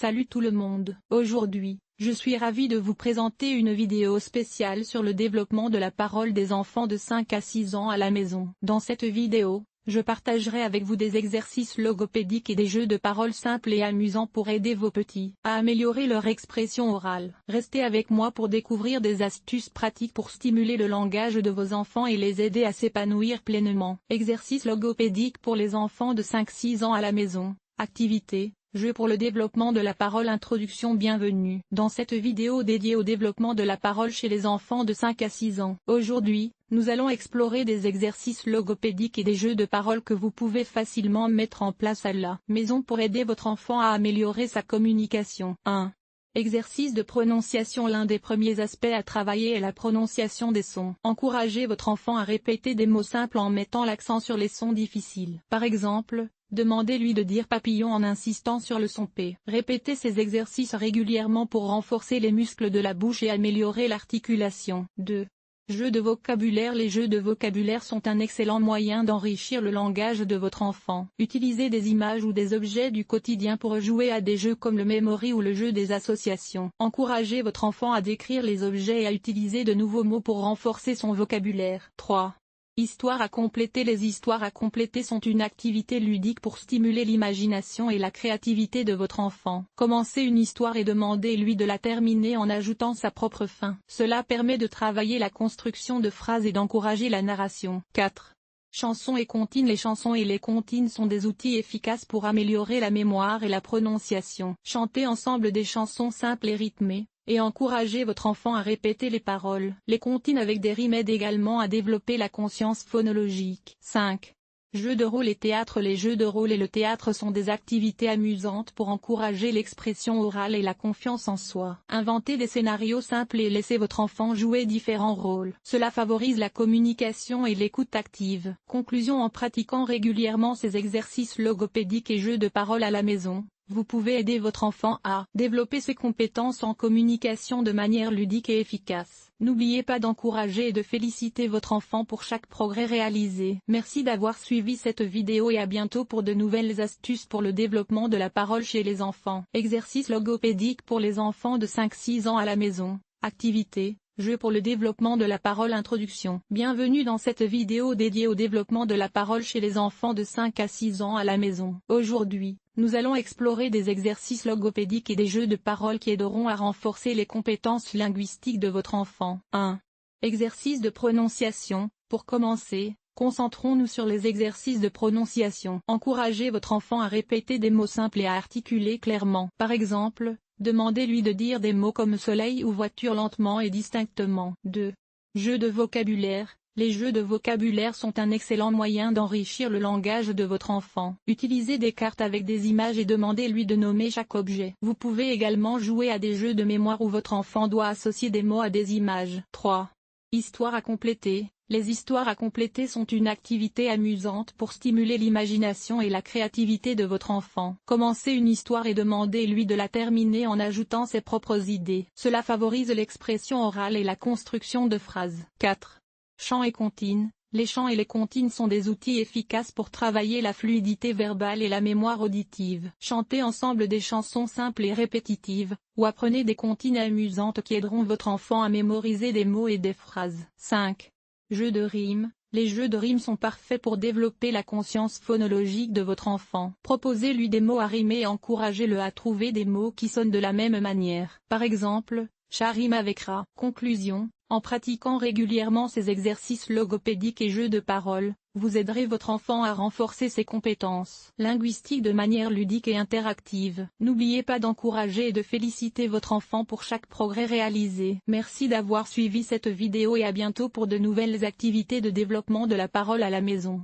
Salut tout le monde. Aujourd'hui, je suis ravi de vous présenter une vidéo spéciale sur le développement de la parole des enfants de 5 à 6 ans à la maison. Dans cette vidéo, je partagerai avec vous des exercices logopédiques et des jeux de parole simples et amusants pour aider vos petits à améliorer leur expression orale. Restez avec moi pour découvrir des astuces pratiques pour stimuler le langage de vos enfants et les aider à s'épanouir pleinement. Exercices logopédiques pour les enfants de 5-6 ans à la maison. Activité. Jeu pour le développement de la parole. Introduction. Bienvenue dans cette vidéo dédiée au développement de la parole chez les enfants de 5 à 6 ans. Aujourd'hui, nous allons explorer des exercices logopédiques et des jeux de parole que vous pouvez facilement mettre en place à la maison pour aider votre enfant à améliorer sa communication. 1. Exercice de prononciation. L'un des premiers aspects à travailler est la prononciation des sons. Encouragez votre enfant à répéter des mots simples en mettant l'accent sur les sons difficiles. Par exemple, demandez-lui de dire papillon en insistant sur le son P. Répétez ces exercices régulièrement pour renforcer les muscles de la bouche et améliorer l'articulation. 2. Jeux de vocabulaire. Les jeux de vocabulaire sont un excellent moyen d'enrichir le langage de votre enfant. Utilisez des images ou des objets du quotidien pour jouer à des jeux comme le memory ou le jeu des associations. Encouragez votre enfant à décrire les objets et à utiliser de nouveaux mots pour renforcer son vocabulaire. 3. Histoires à compléter. Les histoires à compléter sont une activité ludique pour stimuler l'imagination et la créativité de votre enfant. Commencez une histoire et demandez-lui de la terminer en ajoutant sa propre fin. Cela permet de travailler la construction de phrases et d'encourager la narration. 4. Chansons et comptines. Les chansons et les comptines sont des outils efficaces pour améliorer la mémoire et la prononciation. Chantez ensemble des chansons simples et rythmées, et encouragez votre enfant à répéter les paroles. Les comptines avec des rimes aident également à développer la conscience phonologique. 5. Jeux de rôle et théâtre. Les jeux de rôle et le théâtre sont des activités amusantes pour encourager l'expression orale et la confiance en soi. Inventez des scénarios simples et laissez votre enfant jouer différents rôles. Cela favorise la communication et l'écoute active. Conclusion. En pratiquant régulièrement ces exercices logopédiques et jeux de parole à la maison, vous pouvez aider votre enfant à développer ses compétences en communication de manière ludique et efficace. N'oubliez pas d'encourager et de féliciter votre enfant pour chaque progrès réalisé. Merci d'avoir suivi cette vidéo et à bientôt pour de nouvelles astuces pour le développement de la parole chez les enfants. Exercice logopédique pour les enfants de 5-6 ans à la maison. Activité. Jeu pour le développement de la parole. Introduction. Bienvenue dans cette vidéo dédiée au développement de la parole chez les enfants de 5 à 6 ans à la maison. Aujourd'hui, nous allons explorer des exercices logopédiques et des jeux de parole qui aideront à renforcer les compétences linguistiques de votre enfant. 1. Exercice de prononciation. Pour commencer, concentrons-nous sur les exercices de prononciation. Encouragez votre enfant à répéter des mots simples et à articuler clairement. Par exemple, demandez-lui de dire des mots comme soleil ou voiture lentement et distinctement. 2. Jeux de vocabulaire. Les jeux de vocabulaire sont un excellent moyen d'enrichir le langage de votre enfant. Utilisez des cartes avec des images et demandez-lui de nommer chaque objet. Vous pouvez également jouer à des jeux de mémoire où votre enfant doit associer des mots à des images. 3. Histoires à compléter. Les histoires à compléter sont une activité amusante pour stimuler l'imagination et la créativité de votre enfant. Commencez une histoire et demandez-lui de la terminer en ajoutant ses propres idées. Cela favorise l'expression orale et la construction de phrases. 4. Chants et comptines. Les chants et les comptines sont des outils efficaces pour travailler la fluidité verbale et la mémoire auditive. Chantez ensemble des chansons simples et répétitives, ou apprenez des comptines amusantes qui aideront votre enfant à mémoriser des mots et des phrases. 5. Jeux de rimes. Les jeux de rimes sont parfaits pour développer la conscience phonologique de votre enfant. Proposez-lui des mots à rimer et encouragez-le à trouver des mots qui sonnent de la même manière. Par exemple, chat rime avec rat. Conclusion. En pratiquant régulièrement ces exercices logopédiques et jeux de parole, vous aiderez votre enfant à renforcer ses compétences linguistiques de manière ludique et interactive. N'oubliez pas d'encourager et de féliciter votre enfant pour chaque progrès réalisé. Merci d'avoir suivi cette vidéo et à bientôt pour de nouvelles activités de développement de la parole à la maison.